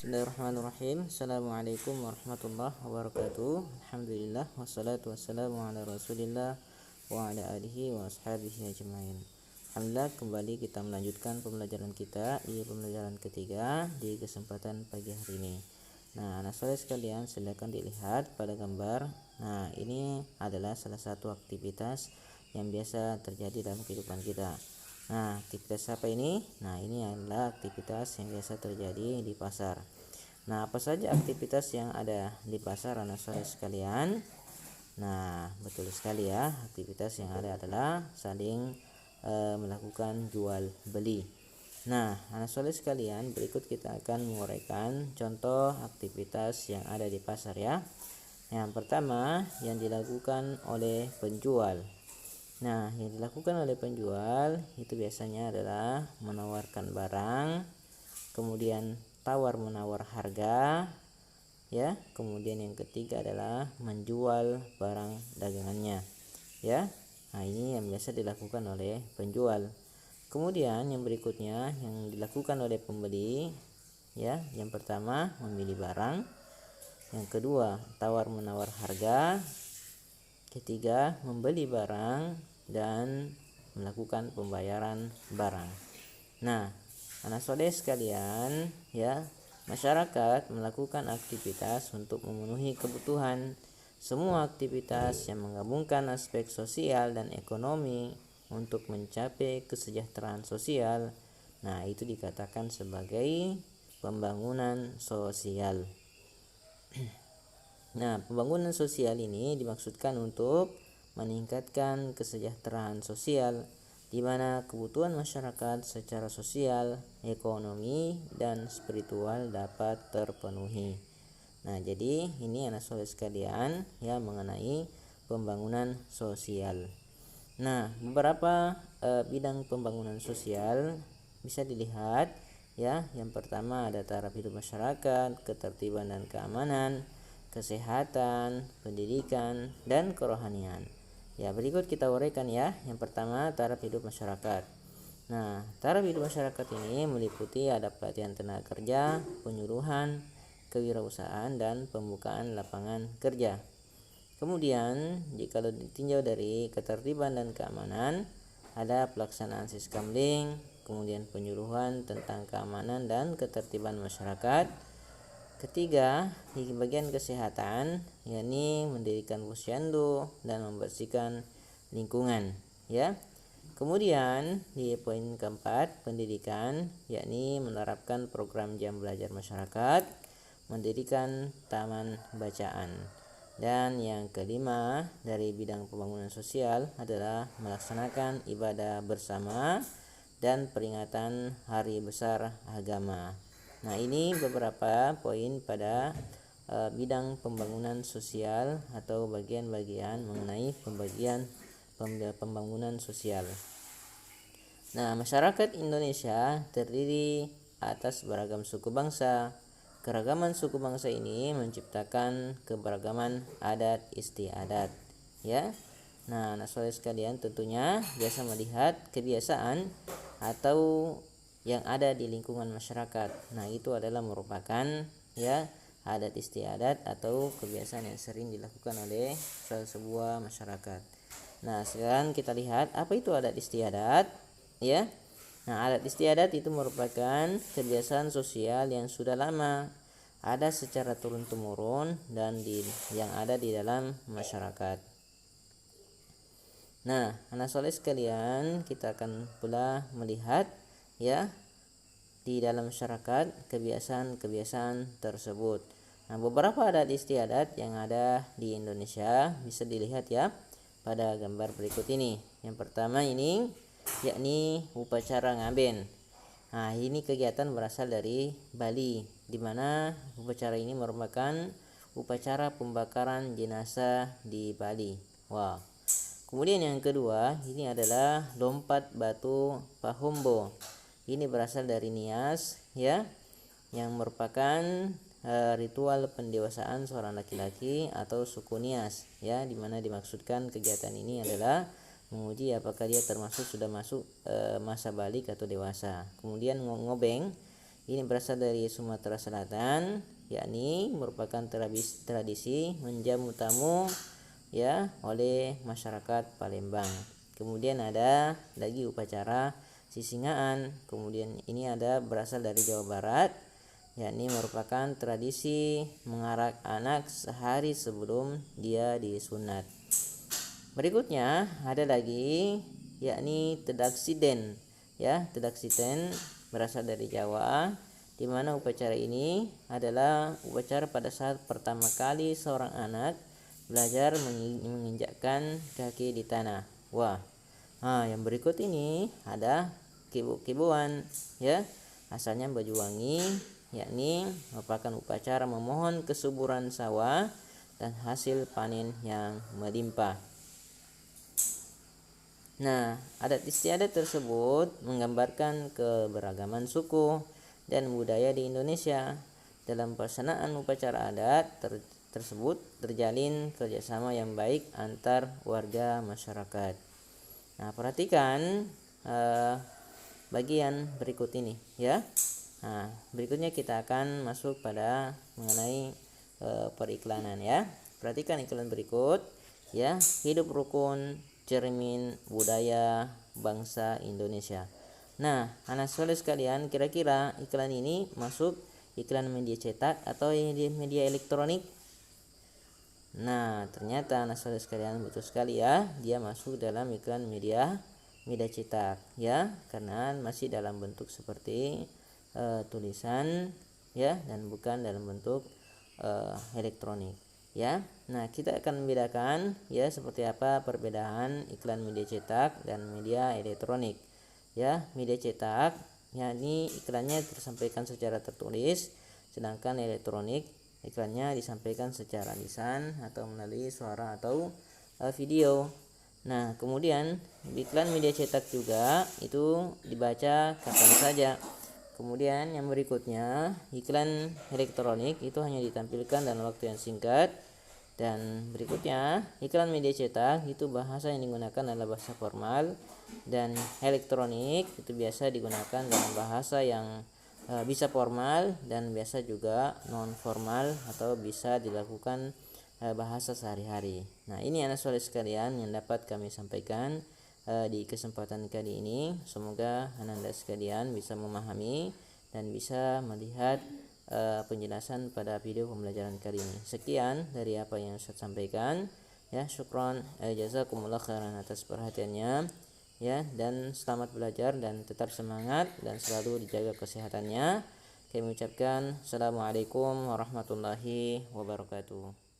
Bismillahirrahmanirrahim. Assalamualaikum warahmatullahi wabarakatuh. Alhamdulillah wassalatu wassalamu ala Rasulillah wa ala alihi wa ashabihi ajmain. Alhamdulillah, kembali kita melanjutkan pembelajaran kita di pembelajaran ketiga di kesempatan pagi hari ini. Nah, anak soleh sekalian, silakan dilihat pada gambar. Nah, ini adalah salah satu aktivitas yang biasa terjadi dalam kehidupan kita. Nah, aktivitas apa ini? Nah, ini adalah aktivitas yang biasa terjadi di pasar. Nah, apa saja aktivitas yang ada di pasar anak soleh sekalian? Nah, betul sekali ya, aktivitas yang ada adalah saling melakukan jual beli. Nah, anak soleh sekalian, berikut kita akan menguraikan contoh aktivitas yang ada di pasar ya. Yang pertama, yang dilakukan oleh penjual. Nah, yang dilakukan oleh penjual itu biasanya adalah menawarkan barang, kemudian tawar-menawar harga, ya. Kemudian yang ketiga adalah menjual barang dagangannya, ya. Nah, ini yang biasa dilakukan oleh penjual. Kemudian yang berikutnya yang dilakukan oleh pembeli, ya. Yang pertama memilih barang, yang kedua tawar-menawar harga, ketiga membeli barang dan melakukan pembayaran barang. Nah, anak soleh sekalian, ya, masyarakat melakukan aktivitas untuk memenuhi kebutuhan. Semua aktivitas yang menggabungkan aspek sosial dan ekonomi untuk mencapai kesejahteraan sosial. Nah, itu dikatakan sebagai pembangunan sosial. Nah, pembangunan sosial ini dimaksudkan untuk meningkatkan kesejahteraan sosial, di mana kebutuhan masyarakat secara sosial, ekonomi, dan spiritual dapat terpenuhi. Nah, jadi ini anak soleh sekalian ya mengenai pembangunan sosial. Nah, beberapa bidang pembangunan sosial bisa dilihat ya. Yang pertama ada taraf hidup masyarakat, ketertiban dan keamanan, kesehatan, pendidikan, dan kerohanian. Ya, berikut kita uraikan ya. Yang pertama, taraf hidup masyarakat. Nah, taraf hidup masyarakat ini meliputi ada pelatihan tenaga kerja, penyuluhan, kewirausahaan, dan pembukaan lapangan kerja. Kemudian, jika ditinjau dari ketertiban dan keamanan, ada pelaksanaan siskamling, kemudian penyuluhan tentang keamanan dan ketertiban masyarakat. Ketiga, di bagian kesehatan, yakni mendirikan posyandu dan membersihkan lingkungan, ya. Kemudian di poin keempat, pendidikan, yakni menerapkan program jam belajar masyarakat, mendirikan taman bacaan. Dan yang kelima, dari bidang pembangunan sosial adalah melaksanakan ibadah bersama dan peringatan hari besar agama. Nah, ini beberapa poin pada bidang pembangunan sosial atau bagian-bagian mengenai pembangunan sosial. Nah, masyarakat Indonesia terdiri atas beragam suku bangsa. Keragaman suku bangsa ini menciptakan keberagaman adat istiadat, ya. Nah, anak soleh sekalian tentunya biasa melihat kebiasaan atau yang ada di lingkungan masyarakat. Nah, itu adalah merupakan ya adat istiadat atau kebiasaan yang sering dilakukan oleh sebuah masyarakat. Nah, sekarang kita lihat apa itu adat istiadat, ya. Nah, adat istiadat itu merupakan kebiasaan sosial yang sudah lama ada secara turun-temurun dan yang ada di dalam masyarakat. Nah, anak soleh sekalian, kita akan pula melihat ya di dalam masyarakat kebiasaan-kebiasaan tersebut. Nah, beberapa adat istiadat yang ada di Indonesia bisa dilihat ya pada gambar berikut ini. Yang pertama ini yakni upacara ngaben. Nah, ini kegiatan berasal dari Bali, di mana upacara ini merupakan upacara pembakaran jenazah di Bali. Wow. Kemudian yang kedua, ini adalah lompat batu Pahombo. Ini berasal dari Nias, ya, yang merupakan ritual pendewasaan seorang laki-laki atau suku Nias, ya, di mana dimaksudkan kegiatan ini adalah menguji apakah dia termasuk sudah masuk masa balik atau dewasa. Kemudian ngobeng, ini berasal dari Sumatera Selatan, yakni merupakan tradisi menjamu tamu ya oleh masyarakat Palembang. Kemudian ada lagi upacara sisingaan. Kemudian ini ada berasal dari Jawa Barat, yakni merupakan tradisi mengarak anak sehari sebelum dia disunat. Berikutnya ada lagi yakni tedaksiden. Ya, tedaksiden berasal dari Jawa, di mana upacara ini adalah upacara pada saat pertama kali seorang anak belajar menginjakkan kaki di tanah. Wah. Nah, yang berikut ini ada kibu-kibuan ya. Asalnya Banyuwangi, yakni merupakan upacara memohon kesuburan sawah dan hasil panen yang melimpah. Nah, adat istiadat tersebut menggambarkan keberagaman suku dan budaya di Indonesia. Dalam pelaksanaan upacara adat tersebut terjalin kerjasama yang baik antar warga masyarakat. Nah, perhatikan bagian berikut ini ya. Nah, berikutnya kita akan masuk pada mengenai periklanan ya. Perhatikan iklan berikut ya. Hidup rukun, cermin budaya bangsa Indonesia. Nah, anak soleh sekalian, kira-kira iklan ini masuk iklan media cetak atau media elektronik? Nah, ternyata anak soleh sekalian betul sekali ya, dia masuk dalam iklan media cetak ya, karena masih dalam bentuk seperti tulisan ya, dan bukan dalam bentuk elektronik ya. Nah, kita akan membedakan ya seperti apa perbedaan iklan media cetak dan media elektronik ya. Media cetak yakni iklannya tersampaikan secara tertulis, sedangkan elektronik iklannya disampaikan secara lisan atau melalui suara atau video. Nah, kemudian iklan media cetak juga itu dibaca kapan saja. Kemudian yang berikutnya, iklan elektronik itu hanya ditampilkan dalam waktu yang singkat. Dan berikutnya, iklan media cetak itu bahasa yang digunakan adalah bahasa formal, dan elektronik itu biasa digunakan dalam bahasa yang bisa formal dan biasa juga non formal atau bisa dilakukan bahasa sehari-hari. Nah, ini anak soleh sekalian yang dapat kami sampaikan di kesempatan kali ini. Semoga anda sekalian bisa memahami dan bisa melihat penjelasan pada video pembelajaran kali ini. Sekian dari apa yang saya sampaikan ya. Syukron, jazakumullah khairan atas perhatiannya ya, dan selamat belajar dan tetap semangat dan selalu dijaga kesehatannya. Kami ucapkan assalamualaikum warahmatullahi wabarakatuh.